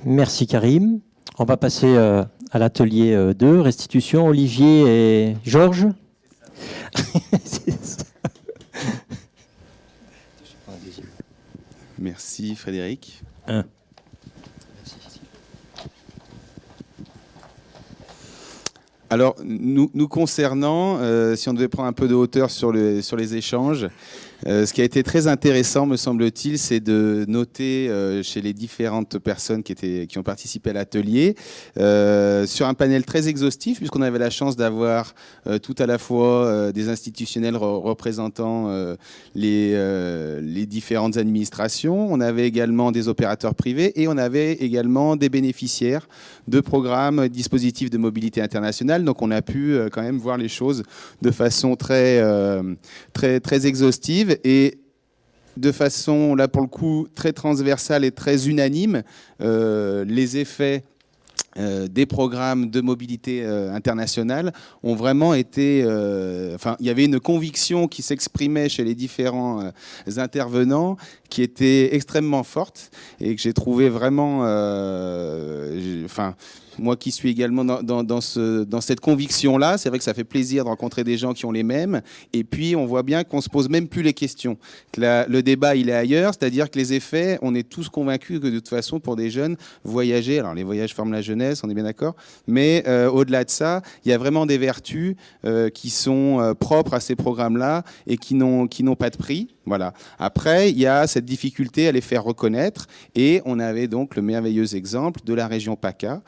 Merci Karim. On va passer à l'atelier 2, restitution. Olivier et Georges. Merci Frédéric. Alors, nous concernant, si on devait prendre un peu de hauteur sur les échanges, ce qui a été très intéressant, me semble-t-il, c'est de noter chez les différentes personnes qui ont participé à l'atelier, sur un panel très exhaustif, puisqu'on avait la chance d'avoir tout à la fois des institutionnels représentant les différentes administrations, on avait également des opérateurs privés et on avait également des bénéficiaires de programmes, dispositifs de mobilité internationale. Donc on a pu quand même voir les choses de façon très exhaustive et de façon, là pour le coup, très transversale et très unanime, les effets des programmes de mobilité internationale ont vraiment été... il y avait une conviction qui s'exprimait chez les différents intervenants qui était extrêmement forte et que j'ai trouvé vraiment... moi qui suis également dans cette conviction-là, c'est vrai que ça fait plaisir de rencontrer des gens qui ont les mêmes. Et puis, on voit bien qu'on ne se pose même plus les questions. Que le débat, il est ailleurs, c'est-à-dire que les effets, on est tous convaincus que de toute façon, pour des jeunes, voyager, alors les voyages forment la jeunesse, on est bien d'accord, mais au-delà de ça, il y a vraiment des vertus qui sont propres à ces programmes-là et qui n'ont pas de prix. Voilà. Après, il y a cette difficulté à les faire reconnaître et on avait donc le merveilleux exemple de la région PACA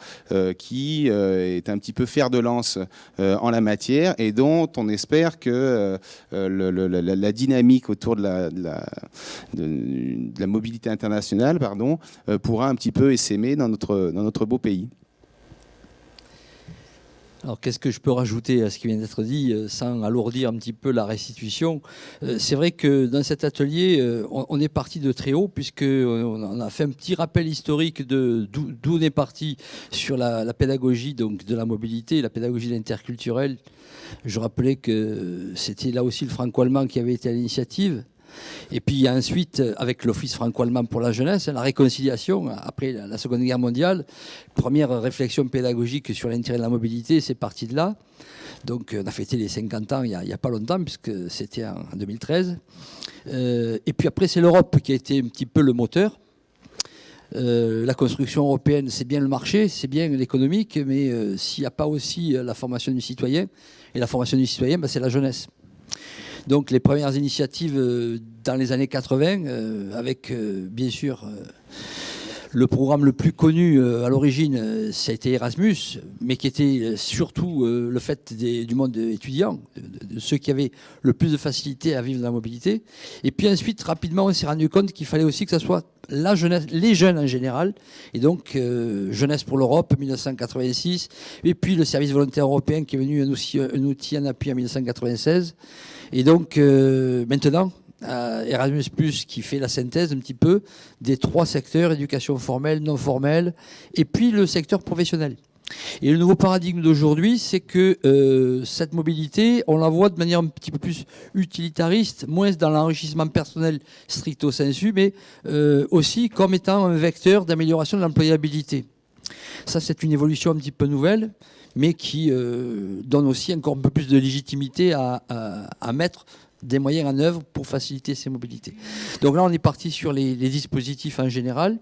qui est un petit peu fer de lance en la matière et dont on espère que la dynamique autour de la mobilité internationale pourra un petit peu essaimer dans notre beau pays. Alors, qu'est-ce que je peux rajouter à ce qui vient d'être dit sans alourdir un petit peu la restitution? C'est vrai que dans cet atelier, on est parti de très haut puisqu'on a fait un petit rappel historique d'où on est parti sur la pédagogie donc, de la mobilité, la pédagogie interculturelle. Je rappelais que c'était là aussi le franco-allemand qui avait été à l'initiative. Et puis ensuite, avec l'Office franco-allemand pour la jeunesse, la réconciliation, après la Seconde Guerre mondiale, première réflexion pédagogique sur l'intérêt de la mobilité, c'est parti de là. Donc on a fêté les 50 ans il n'y a pas longtemps, puisque c'était en 2013. Et puis après, c'est l'Europe qui a été un petit peu le moteur. La construction européenne, c'est bien le marché, c'est bien l'économique, mais s'il n'y a pas aussi la formation du citoyen, et la formation du citoyen, c'est la jeunesse. Donc les premières initiatives dans les années 80, avec bien sûr le programme le plus connu à l'origine, ça a été Erasmus, mais qui était surtout le fait du monde étudiant, de ceux qui avaient le plus de facilité à vivre dans la mobilité. Et puis ensuite, rapidement, on s'est rendu compte qu'il fallait aussi que ce soit la jeunesse, les jeunes en général, et donc Jeunesse pour l'Europe, 1986, et puis le service volontaire européen qui est venu un outil en appui en 1996. Et donc maintenant, Erasmus+, qui fait la synthèse un petit peu des trois secteurs, éducation formelle, non formelle, et puis le secteur professionnel. Et le nouveau paradigme d'aujourd'hui, c'est que cette mobilité, on la voit de manière un petit peu plus utilitariste, moins dans l'enrichissement personnel stricto sensu, mais aussi comme étant un vecteur d'amélioration de l'employabilité. Ça, c'est une évolution un petit peu nouvelle, mais qui donne aussi encore un peu plus de légitimité à mettre des moyens en œuvre pour faciliter ces mobilités. Donc là, on est parti sur les dispositifs en général.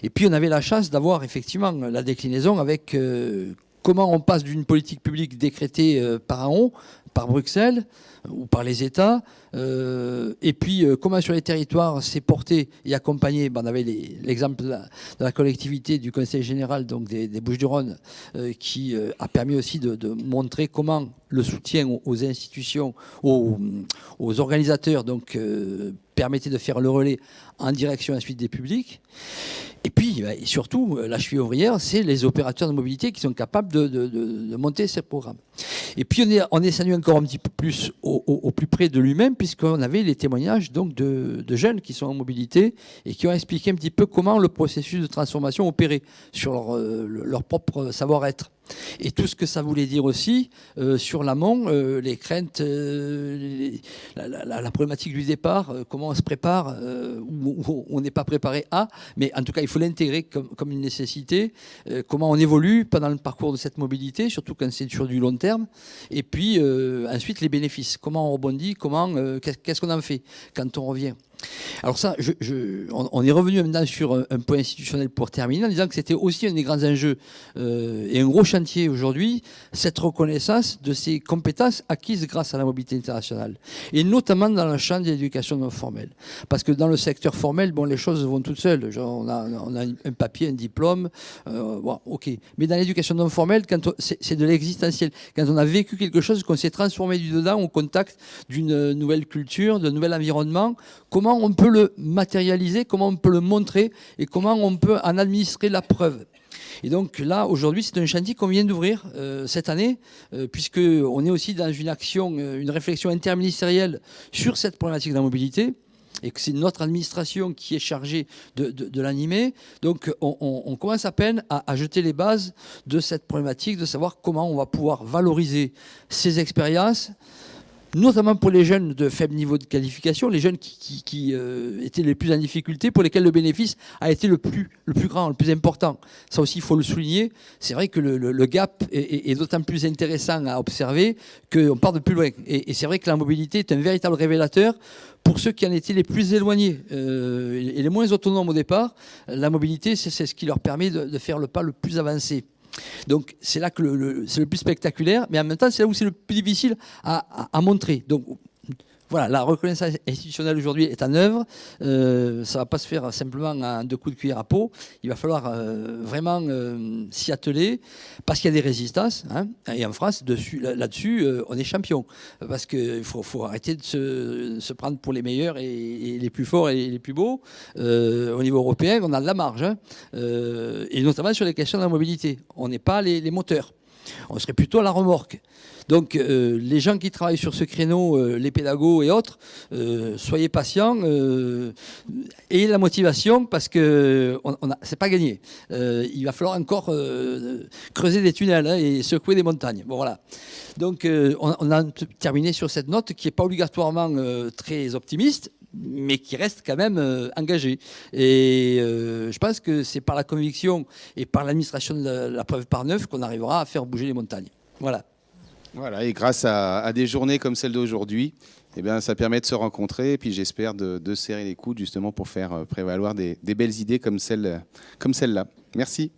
Et puis, on avait la chance d'avoir effectivement la déclinaison avec comment on passe d'une politique publique décrétée par en haut, par Bruxelles ou par les États, et puis comment sur les territoires c'est porté et accompagné. On avait l'exemple de la collectivité du Conseil général donc des Bouches-du-Rhône qui a permis aussi de montrer comment le soutien aux institutions, aux organisateurs donc permettait de faire le relais en direction ensuite des publics. Et puis, et surtout, la cheville ouvrière, c'est les opérateurs de mobilité qui sont capables de monter ces programmes. Et puis, on est descendu encore un petit peu plus au plus près de lui-même, puisqu'on avait les témoignages donc, de jeunes qui sont en mobilité et qui ont expliqué un petit peu comment le processus de transformation opérait sur leur propre savoir-être. Et tout ce que ça voulait dire aussi sur l'amont, les craintes, la problématique du départ, comment on se prépare, où on n'est pas préparé à, mais en tout cas il faut l'intégrer comme une nécessité, comment on évolue pendant le parcours de cette mobilité, surtout quand c'est sur du long terme, et puis ensuite les bénéfices, comment on rebondit, qu'est-ce qu'on en fait quand on revient. Alors ça, on est revenu maintenant sur un point institutionnel pour terminer, en disant que c'était aussi un des grands enjeux et un gros chantier aujourd'hui, cette reconnaissance de ces compétences acquises grâce à la mobilité internationale, et notamment dans le champ de l'éducation non formelle. Parce que dans le secteur formel, bon, les choses vont toutes seules. Genre, on a un papier, un diplôme, bon, ok. Mais dans l'éducation non formelle, c'est de l'existentiel. Quand on a vécu quelque chose, qu'on s'est transformé du dedans au contact d'une nouvelle culture, d'un nouvel environnement, comment on peut le matérialiser, comment on peut le montrer et comment on peut en administrer la preuve. Et donc là, aujourd'hui, c'est un chantier qu'on vient d'ouvrir cette année, puisqu'on est aussi dans une action, une réflexion interministérielle sur cette problématique de la mobilité, et que c'est notre administration qui est chargée de l'animer. Donc on commence à peine à jeter les bases de cette problématique, de savoir comment on va pouvoir valoriser ces expériences, notamment pour les jeunes de faible niveau de qualification, les jeunes qui étaient les plus en difficulté, pour lesquels le bénéfice a été le plus grand, le plus important. Ça aussi, il faut le souligner. C'est vrai que le gap est d'autant plus intéressant à observer qu'on part de plus loin. Et c'est vrai que la mobilité est un véritable révélateur pour ceux qui en étaient les plus éloignés et les moins autonomes au départ. La mobilité, c'est ce qui leur permet de faire le pas le plus avancé. Donc c'est là que c'est le plus spectaculaire, mais en même temps c'est là où c'est le plus difficile à montrer. Donc voilà, la reconnaissance institutionnelle aujourd'hui est en œuvre. Ça ne va pas se faire simplement en 2 coups de cuillère à peau. Il va falloir vraiment s'y atteler, parce qu'il y a des résistances. Hein, et en France, là-dessus, on est champion. Parce qu'il faut arrêter de se prendre pour les meilleurs et les plus forts et les plus beaux. Au niveau européen, on a de la marge. Hein, et notamment sur les questions de la mobilité. On n'est pas les moteurs. On serait plutôt à la remorque. Donc les gens qui travaillent sur ce créneau, les pédagogues et autres, soyez patients, ayez la motivation, parce que c'est pas gagné. Il va falloir encore creuser des tunnels, hein, et secouer des montagnes. Bon, voilà. Donc on a terminé sur cette note qui n'est pas obligatoirement très optimiste, mais qui reste quand même engagé. Et je pense que c'est par la conviction et par l'administration de la preuve par neuf qu'on arrivera à faire bouger les montagnes. Voilà. Voilà, et grâce à des journées comme celle d'aujourd'hui, eh bien, ça permet de se rencontrer, et puis j'espère de serrer les coudes justement pour faire prévaloir des belles idées comme celle-là. Merci.